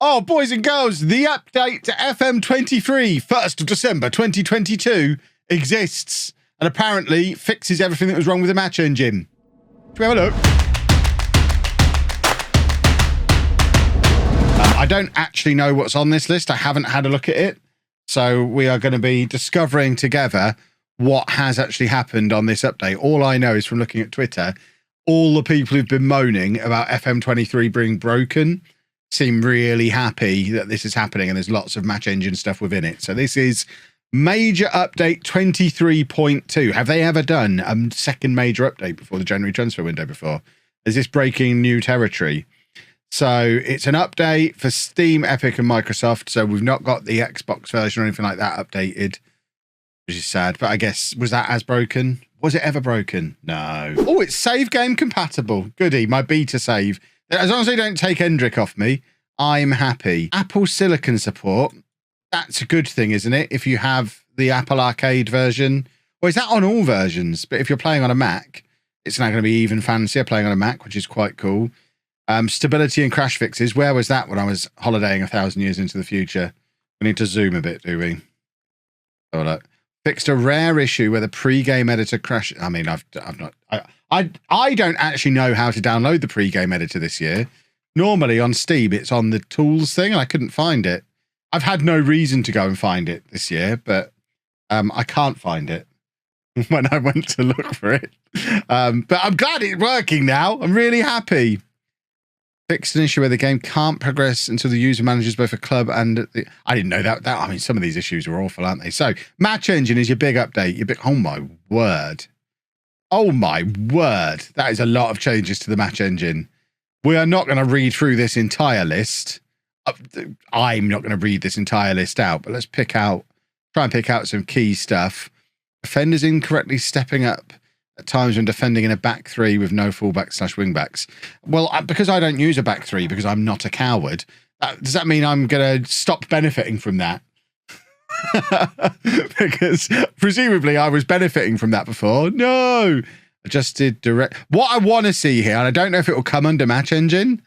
Oh, boys and girls, the update to FM23, 1st of December 2022, exists and apparently fixes everything that was wrong with the match engine. Should we have a look? I don't actually know what's on this list. I haven't had a look at it. So we are going to be discovering together what has actually happened on this update. All I know is from looking at Twitter, all the people who've been moaning about FM23 being broken seem really happy that this is happening, and there's lots of match engine stuff within it. So this is major update 23.2. Have they ever done a second major update before the January transfer window before? Is this breaking new territory? So it's an update for Steam, Epic, and Microsoft. So we've not got the Xbox version or anything like that updated, which is sad. But I guess, was that as broken? Was it ever broken? No. Oh, it's save game compatible. Goody, my beta save. As long as they don't take Endrick off me, I'm happy. Apple Silicon support. That's a good thing, isn't it? If you have the Apple Arcade version. Or is that on all versions? But if you're playing on a Mac, it's now going to be even fancier playing on a Mac, which is quite cool. Stability and crash fixes. Where was that when I was holidaying 1,000 years into the future? We need to zoom a bit, do we? Oh, look. Fixed a rare issue where the pre-game editor crashed. I mean, I've not. I don't actually know how to download the pre-game editor this year. Normally on Steam, it's on the tools thing, and I couldn't find it. I've had no reason to go and find it this year, but I can't find it when I went to look for it. But I'm glad it's working now. I'm really happy. Fixed an issue where the game can't progress until the user manages both a club and I didn't know that. I mean, some of these issues are awful, aren't they? So, match engine is your big update. Your big. Oh my word! Oh my word! That is a lot of changes to the match engine. We are not going to read through this entire list. I'm not going to read this entire list out, but let's try and pick out some key stuff. Defenders incorrectly stepping up at times when defending in a back three with no fullbacks/wingbacks. Well, because I don't use a back three because I'm not a coward, does that mean I'm going to stop benefiting from that? Because presumably I was benefiting from that before. No! Adjusted direct. What I want to see here, and I don't know if it will come under match engine,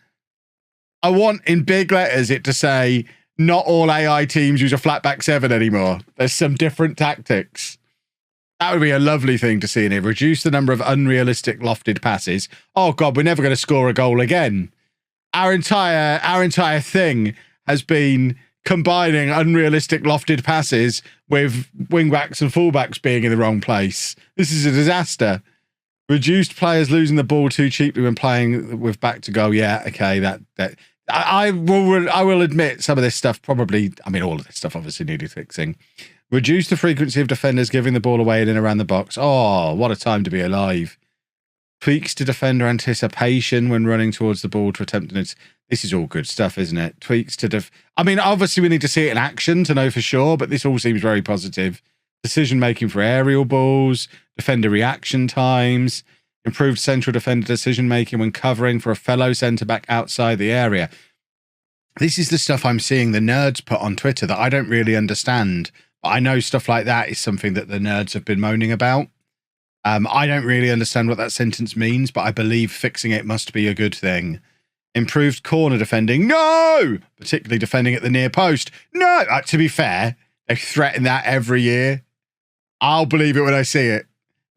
I want in big letters it to say, not all AI teams use a flat back seven anymore. There's some different tactics. That would be a lovely thing to see in here. Reduce the number of unrealistic lofted passes. Oh God, we're never going to score a goal again. Our entire thing has been combining unrealistic lofted passes with wingbacks and fullbacks being in the wrong place. This is a disaster. Reduced players losing the ball too cheaply when playing with back to goal. Yeah, okay, I will admit some of this stuff probably. I mean, all of this stuff obviously needed fixing. Reduce the frequency of defenders giving the ball away in and around the box. Oh, what a time to be alive. Tweaks to defender anticipation when running towards the ball to attempt it. This is all good stuff, isn't it? Tweaks to I mean, obviously we need to see it in action to know for sure, but this all seems very positive. Decision-making for aerial balls, defender reaction times, improved central defender decision-making when covering for a fellow centre-back outside the area. This is the stuff I'm seeing the nerds put on Twitter that I don't really understand. I know stuff like that is something that the nerds have been moaning about. I don't really understand what that sentence means, but I believe fixing it must be a good thing. Improved corner defending. No! Particularly defending at the near post. No! To be fair, they threaten that every year. I'll believe it when I see it.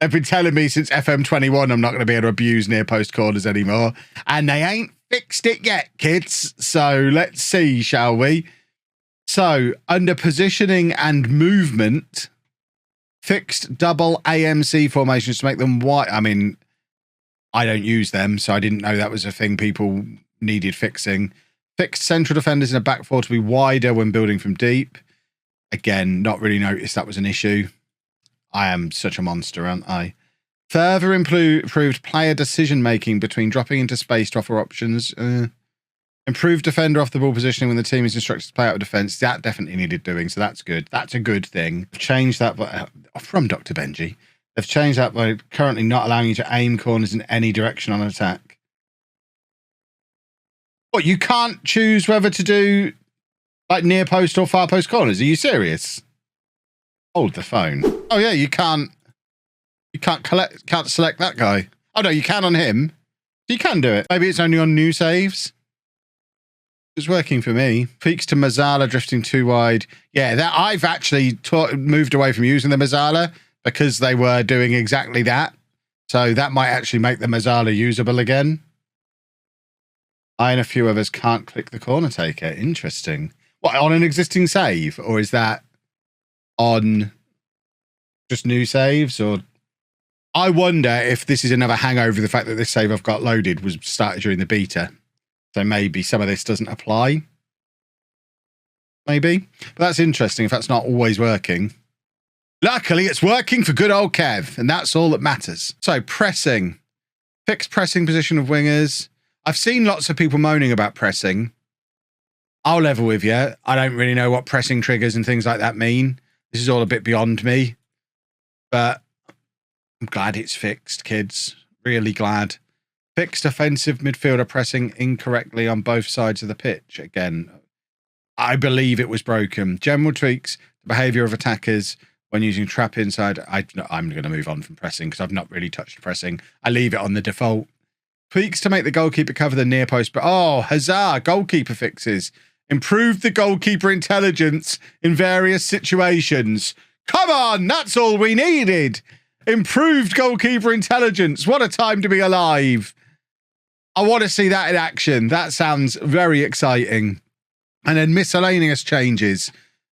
They've been telling me since FM21 I'm not going to be able to abuse near post corners anymore. And they ain't fixed it yet, kids. So let's see, shall we? So, under positioning and movement, fixed double AMC formations to make them wide. I mean, I don't use them, so I didn't know that was a thing people needed fixing. Fixed central defenders in a back four to be wider when building from deep. Again, not really noticed that was an issue. I am such a monster, aren't I? Further improved player decision-making between dropping into space to offer options. Improved defender off the ball positioning when the team is instructed to play out of defence. That definitely needed doing, so that's good. That's a good thing. Changed that from Dr. Benji. They've changed that by currently not allowing you to aim corners in any direction on attack. What, you can't choose whether to do like near post or far post corners? Are you serious? Hold the phone. Oh yeah, you can't select that guy. Oh no, you can on him. You can do it. Maybe it's only on new saves. It's working for me. Peaks to Mazzala drifting too wide. Yeah, that I've actually moved away from using the Mazzala because they were doing exactly that. So that might actually make the Mazzala usable again. I and a few others can't click the corner taker. Interesting. What, on an existing save? Or is that on just new saves? Or I wonder if this is another hangover, the fact that this save I've got loaded was started during the beta. So maybe some of this doesn't apply. Maybe. But that's interesting if that's not always working. Luckily, it's working for good old Kev, and that's all that matters. So, pressing. Fixed pressing position of wingers. I've seen lots of people moaning about pressing. I'll level with you. I don't really know what pressing triggers and things like that mean. This is all a bit beyond me. But I'm glad it's fixed, kids. Really glad. Fixed offensive midfielder pressing incorrectly on both sides of the pitch. Again, I believe it was broken. General tweaks the behaviour of attackers when using trap inside. I'm going to move on from pressing because I've not really touched pressing. I leave it on the default. Tweaks to make the goalkeeper cover the near post. But huzzah, goalkeeper fixes. Improve the goalkeeper intelligence in various situations. Come on, that's all we needed. Improved goalkeeper intelligence. What a time to be alive. I want to see that in action. That sounds very exciting. And then miscellaneous changes.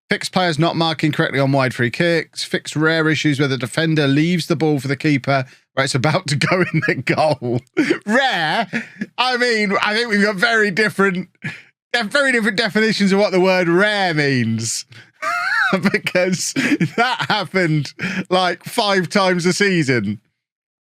Fixed players not marking correctly on wide free kicks. Fixed rare issues where the defender leaves the ball for the keeper where it's about to go in the goal. Rare? I mean, I think we've got very different definitions of what the word rare means. Because that happened like 5 times a season.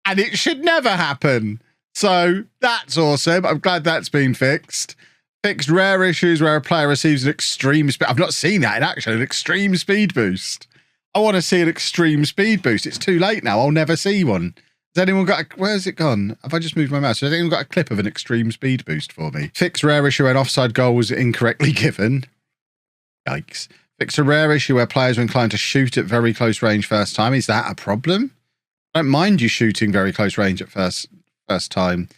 And it should never happen. So that's awesome. I'm glad that's been fixed. Fixed rare issues where a player receives an extreme speed. I've not seen that in action, an extreme speed boost. I want to see an extreme speed boost. It's too late now. I'll never see one. Has anyone got where's it gone? Have I just moved my mouse? Has anyone got a clip of an extreme speed boost for me? Fixed rare issue when offside goal was incorrectly given. Yikes. Fixed a rare issue where players are inclined to shoot at very close range first time. Is that a problem? I don't mind you shooting very close range at first time.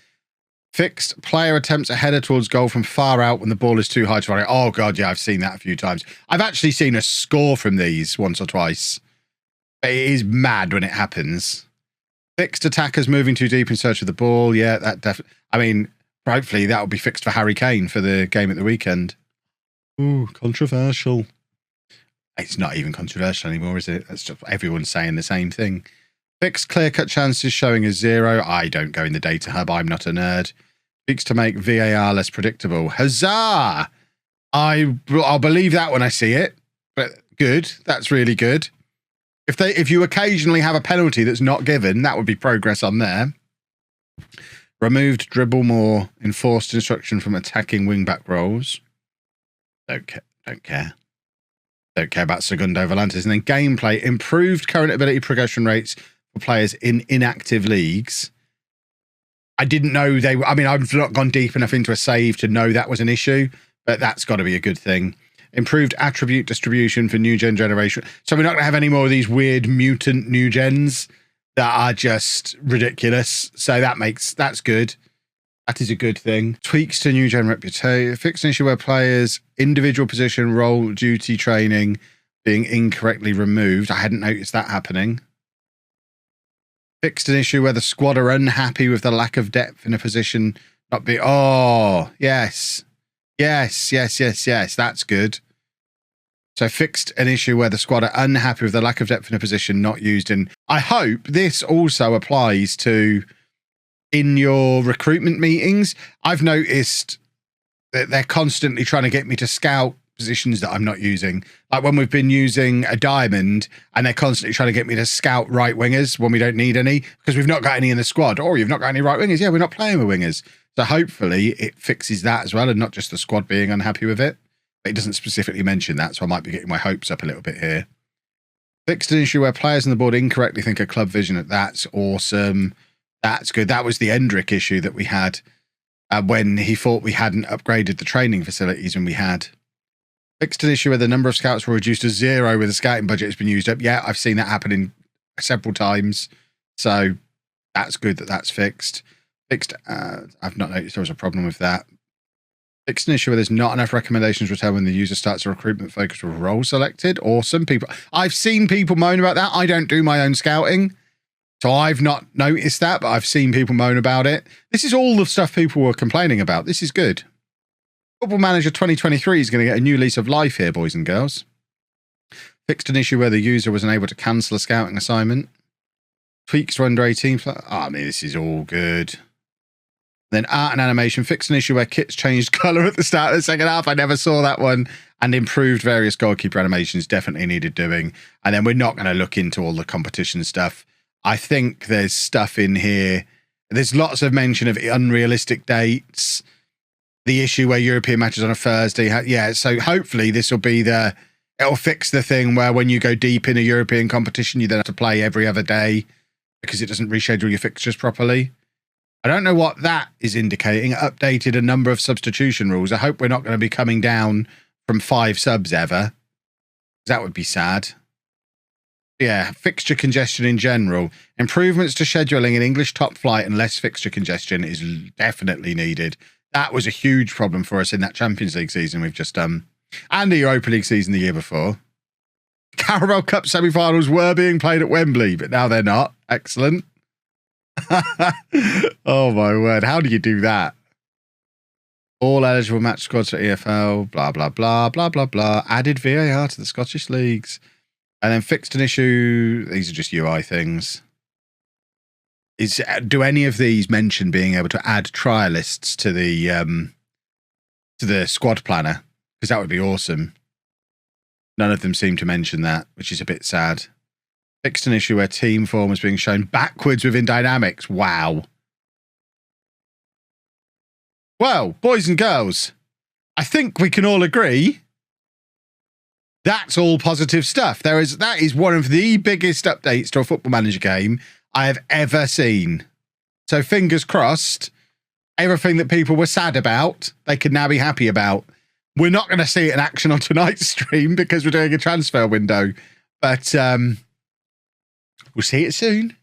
Fixed player attempts a header towards goal from far out when the ball is too high to run. Oh god, yeah, I've seen that a few times. I've actually seen a score from these once or twice. It is mad when it happens. Fixed attackers moving too deep in search of the ball. Yeah, that definitely. I mean, hopefully that will be fixed for Harry Kane for the game at the weekend. Ooh, controversial. It's not even controversial anymore, is it? That's just everyone's saying the same thing. Fixed clear-cut chances showing as 0. I don't go in the data hub. I'm not a nerd. Fixed to make VAR less predictable. Huzzah! I'll believe that when I see it. But good. That's really good. If you occasionally have a penalty that's not given, that would be progress on there. Removed dribble more. Enforced instruction from attacking wing-back roles. Don't care. Don't care about Segundo Volantes. And then gameplay. Improved current ability progression rates for players in inactive leagues. I didn't know they were. I mean, I've not gone deep enough into a save to know that was an issue, but that's got to be a good thing. Improved attribute distribution for new gen generation. So we're not going to have any more of these weird mutant new gens that are just ridiculous. So that's good. That is a good thing. Tweaks to new gen reputation. Fixed an issue where players' individual position, role, duty, training being incorrectly removed. I hadn't noticed that happening. Fixed an issue where the squad are unhappy with the lack of depth in a position not be. Oh, yes. Yes. That's good. So fixed an issue where the squad are unhappy with the lack of depth in a position not used in. I hope this also applies to in your recruitment meetings. I've noticed that they're constantly trying to get me to scout positions that I'm not using. Like when we've been using a diamond and they're constantly trying to get me to scout right wingers when we don't need any because we've not got any in the squad. Or you've not got any right wingers. Yeah, we're not playing with wingers. So hopefully it fixes that as well and not just the squad being unhappy with it. But it doesn't specifically mention that, so I might be getting my hopes up a little bit here. Fixed an issue where players on the board incorrectly think of club vision. That's awesome. That's good. That was the Endrick issue that we had when he thought we hadn't upgraded the training facilities when we had. Fixed an issue where the number of scouts were reduced to 0 with the scouting budget has been used up. Yeah, I've seen that happening several times. So that's good that that's fixed. I've not noticed there was a problem with that. Fixed an issue where there's not enough recommendations returned when the user starts a recruitment focus with role selected. Awesome. I've seen people moan about that. I don't do my own scouting, so I've not noticed that, but I've seen people moan about it. This is all the stuff people were complaining about. This is good. Football Manager 2023 is going to get a new lease of life here, boys and girls. Fixed an issue where the user was unable to cancel a scouting assignment. Tweaks for under 18. I mean, this is all good. Then art and animation. Fixed an issue where kits changed colour at the start of the second half. I never saw that one. And improved various goalkeeper animations. Definitely needed doing. And then we're not going to look into all the competition stuff. I think there's stuff in here. There's lots of mention of unrealistic dates. The issue where European matches on a Thursday. Yeah, so hopefully this will be it'll fix the thing where when you go deep in a European competition, you then have to play every other day because it doesn't reschedule your fixtures properly. I don't know what that is indicating. Updated a number of substitution rules. I hope we're not going to be coming down from 5 subs ever. That would be sad. Yeah, fixture congestion in general. Improvements to scheduling in English top flight and less fixture congestion is definitely needed. That was a huge problem for us in that Champions League season we've just done. And the Europa League season the year before. Carabao Cup semi-finals were being played at Wembley, but now they're not. Excellent. Oh my word, how do you do that? All eligible match squads for EFL, blah blah blah blah blah blah. Added VAR to the Scottish leagues, and then fixed an issue. These are just UI things. Do any of these mention being able to add trialists to the squad planner? Because that would be awesome. None of them seem to mention that, which is a bit sad. Fixed an issue where team form was being shown backwards within dynamics. Wow. Well, boys and girls, I think we can all agree that's all positive stuff. That is one of the biggest updates to a Football Manager game I have ever seen. So fingers crossed, everything that people were sad about, they can now be happy about. We're not going to see it in action on tonight's stream because we're doing a transfer window, but we'll see it soon.